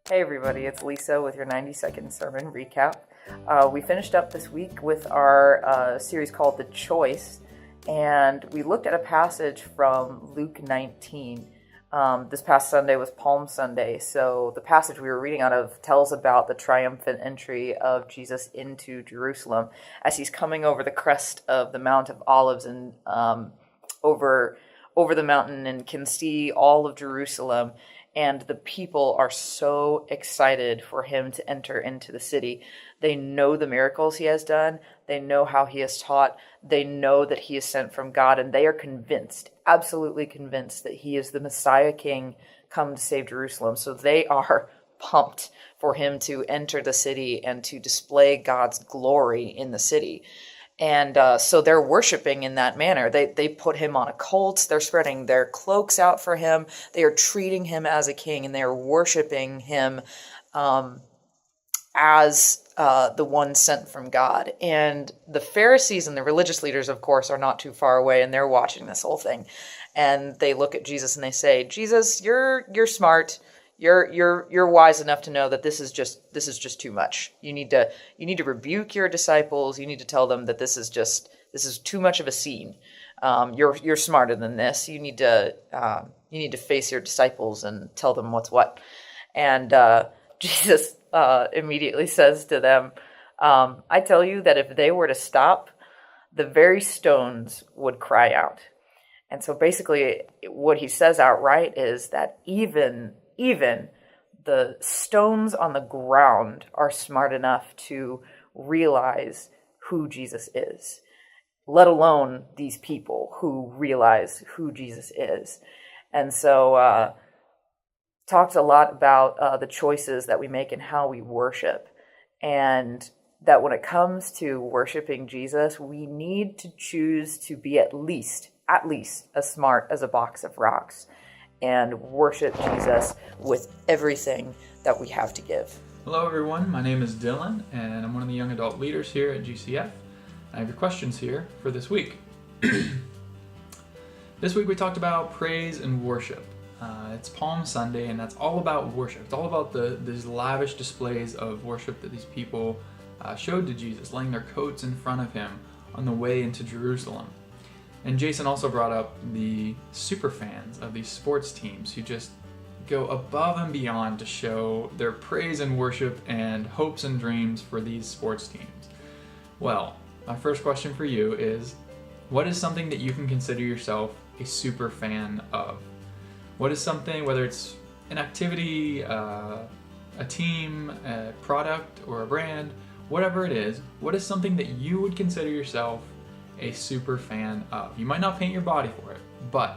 Hey everybody, it's Lisa with your 90-second sermon recap. We finished up this week with our series called The Choice, and we looked at a passage from Luke 19. This past Sunday was Palm Sunday, so the passage we were reading out of tells about the triumphant entry of Jesus into Jerusalem as he's coming over the crest of the Mount of Olives and over the mountain and can see all of Jerusalem. And the people are so excited for him to enter into the city. They know the miracles he has done. They know how he has taught. They know that he is sent from God. And they are convinced, absolutely convinced, that he is the Messiah King come to save Jerusalem. So they are pumped for him to enter the city and to display God's glory in the city. And so they're worshiping in that manner. They put him on a colt. They're spreading their cloaks out for him. They are treating him as a king, and they are worshiping him as the one sent from God. And the Pharisees and the religious leaders, of course, are not too far away, and they're watching this whole thing. And they look at Jesus and they say, "Jesus, you're smart. You're wise enough to know that this is just too much. You need to rebuke your disciples. You need to tell them that this is too much of a scene. You're smarter than this. You need to face your disciples and tell them what's what." And Jesus immediately says to them, "I tell you that if they were to stop, the very stones would cry out." And so basically what he says outright is that even the stones on the ground are smart enough to realize who Jesus is, let alone these people who realize who Jesus is. And so talked a lot about the choices that we make and how we worship, and that when it comes to worshiping Jesus, we need to choose to be at least as smart as a box of rocks and worship Jesus with everything that we have to give. Hello everyone, my name is Dylan and I'm one of the young adult leaders here at GCF. I have your questions here for this week. This week we talked about praise and worship. It's Palm Sunday and that's all about worship. It's all about these lavish displays of worship that these people showed to Jesus, laying their coats in front of him on the way into Jerusalem. And Jason also brought up the super fans of these sports teams who just go above and beyond to show their praise and worship and hopes and dreams for these sports teams. Well, my first question for you is, what is something that you can consider yourself a super fan of? What is something, whether it's an activity, a team, a product, or a brand, whatever it is, what is something that you would consider yourself a super fan of? You might not paint your body for it, but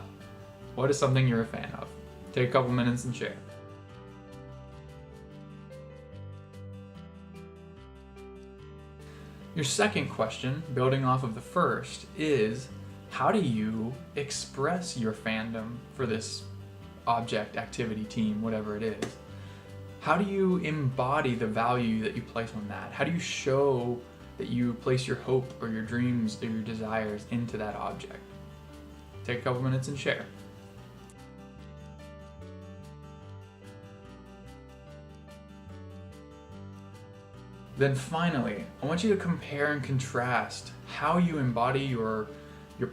what is something you're a fan of? Take a couple minutes and share. Your second question, building off of the first, is how do you express your fandom for this object, activity, team, whatever it is? How do you embody the value that you place on that? How do you show that you place your hope or your dreams or your desires into that object? Take a couple minutes and share. Then finally, I want you to compare and contrast how you embody your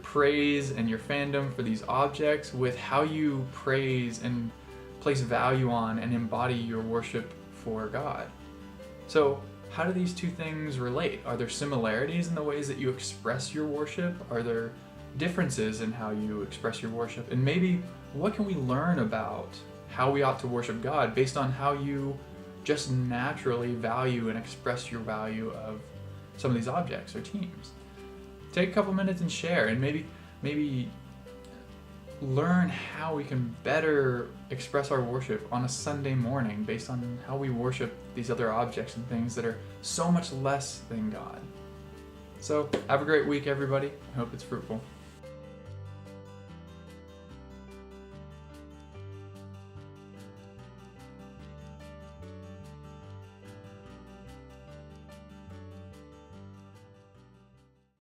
praise and your fandom for these objects with how you praise and place value on and embody your worship for God. So, how do these two things relate? Are there similarities in the ways that you express your worship? Are there differences in how you express your worship? And maybe what can we learn about how we ought to worship God based on how you just naturally value and express your value of some of these objects or teams? Take a couple minutes and share, and maybe learn how we can better express our worship on a Sunday morning based on how we worship these other objects and things that are so much less than God. So, have a great week, everybody. I hope it's fruitful.